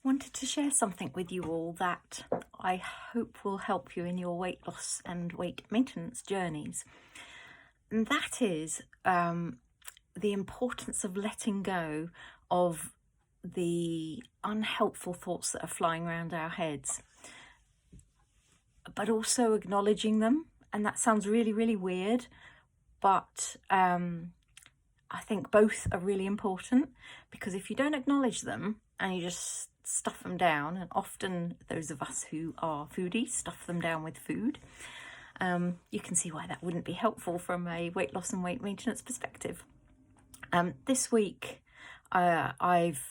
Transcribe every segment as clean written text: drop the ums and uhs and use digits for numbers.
wanted to share something with you all that I hope will help you in your weight loss and weight maintenance journeys. And that is the importance of letting go of the unhelpful thoughts that are flying around our heads, but also acknowledging them. And that sounds really, really weird, but I think both are really important, because if you don't acknowledge them and you just stuff them down, and often those of us who are foodies stuff them down with food, you can see why that wouldn't be helpful from a weight loss and weight maintenance perspective. This week, I've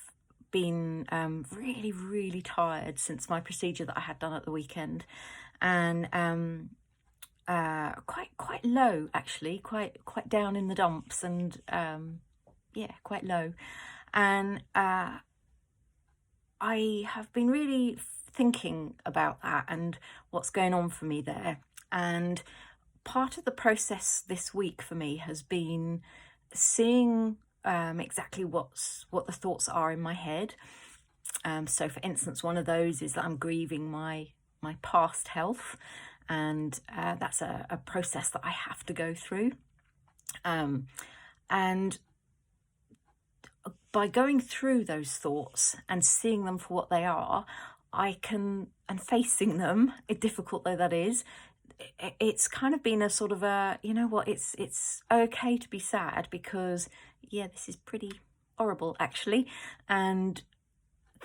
been really, really tired since my procedure that I had done at the weekend, and quite low actually, quite down in the dumps, and quite low. And I have been really thinking about that and what's going on for me there. And part of the process this week for me has been seeing exactly what the thoughts are in my head. So for instance, one of those is that I'm grieving my past health, and that's a process that I have to go through. And by going through those thoughts and seeing them for what they are, and facing them, difficult though that is, it's kind of been a sort of a, you know what, it's okay to be sad, because this is pretty horrible actually, and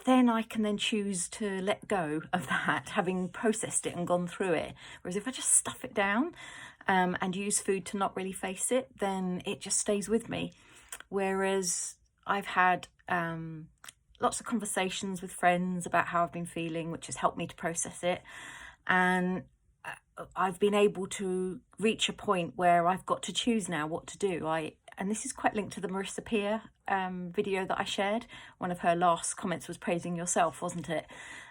then I can then choose to let go of that, having processed it and gone through it. Whereas if I just stuff it down and use food to not really face it, then it just stays with me. Whereas I've had lots of conversations with friends about how I've been feeling, which has helped me to process it. And I've been able to reach a point where I've got to choose now what to do. And this is quite linked to the Marissa Peer video that I shared. One of her last comments was praising yourself, wasn't it?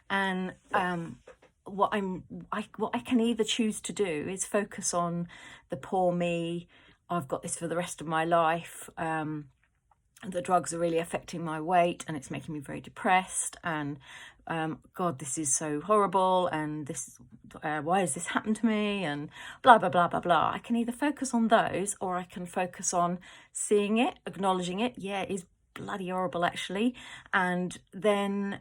And what I can either choose to do is focus on the poor me, I've got this for the rest of my life, the drugs are really affecting my weight and it's making me very depressed, and God, this is so horrible, and this why has this happened to me, and blah blah blah blah blah. I can either focus on those, or I can focus on seeing it, acknowledging it, it is bloody horrible actually, and then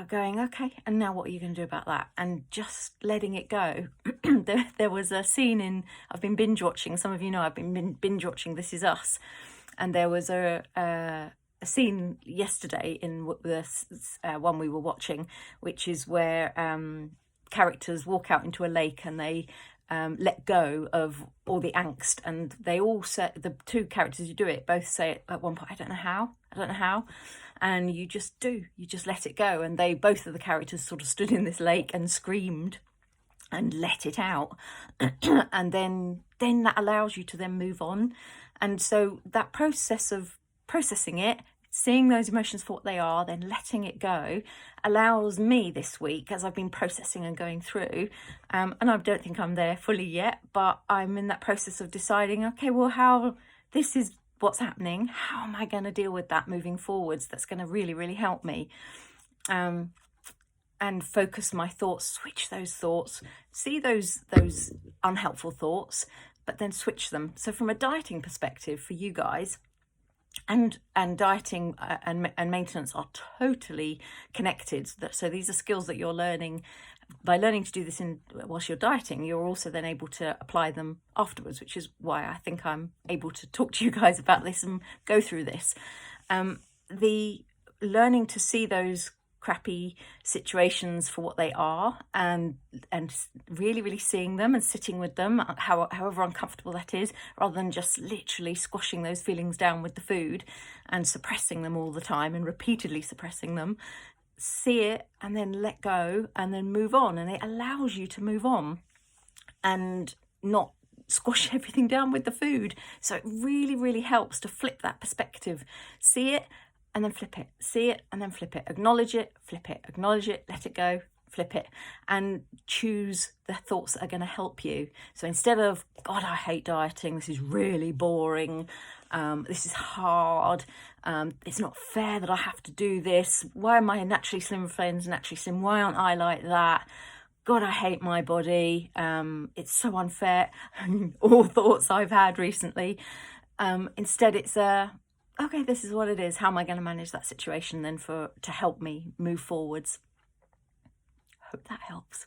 going, okay, and now what are you going to do about that, and just letting it go. There was a scene I've been binge watching, some of you know I've been binge watching This Is Us, and there was a scene yesterday in the one we were watching, which is where characters walk out into a lake and they let go of all the angst, and they all say, the two characters who do it both say it at one point, I don't know how, and you just let it go. And both of the characters sort of stood in this lake and screamed and let it out. And then that allows you to then move on. And so that process of processing it, seeing those emotions for what they are, then letting it go, allows me this week, as I've been processing and going through, and I don't think I'm there fully yet, but I'm in that process of deciding, okay, well, this is what's happening, how am I going to deal with that moving forwards? That's going to really, really help me. And focus my thoughts, switch those thoughts, see those unhelpful thoughts, but then switch them. So from a dieting perspective for you guys, and dieting and maintenance are totally connected. So these are skills that you're learning. By learning to do this whilst you're dieting, you're also then able to apply them afterwards, which is why I think I'm able to talk to you guys about this and go through this. The learning to see those crappy situations for what they are, and really, really seeing them and sitting with them, however uncomfortable that is, rather than just literally squashing those feelings down with the food and suppressing them all the time and repeatedly suppressing them. See it and then let go and then move on, and it allows you to move on and not squash everything down with the food. So it really, really helps to flip that perspective. See it and then flip it, see it and then flip it, acknowledge it, flip it, acknowledge it, let it go, flip it, and choose the thoughts that are going to help you. So instead of, God, I hate dieting, this is really boring, This is hard. It's not fair that I have to do this. Why are my naturally slim friends naturally slim? Why aren't I like that? God, I hate my body. It's so unfair. All thoughts I've had recently. Instead, it's okay, this is what it is. How am I going to manage that situation then to help me move forwards? Hope that helps.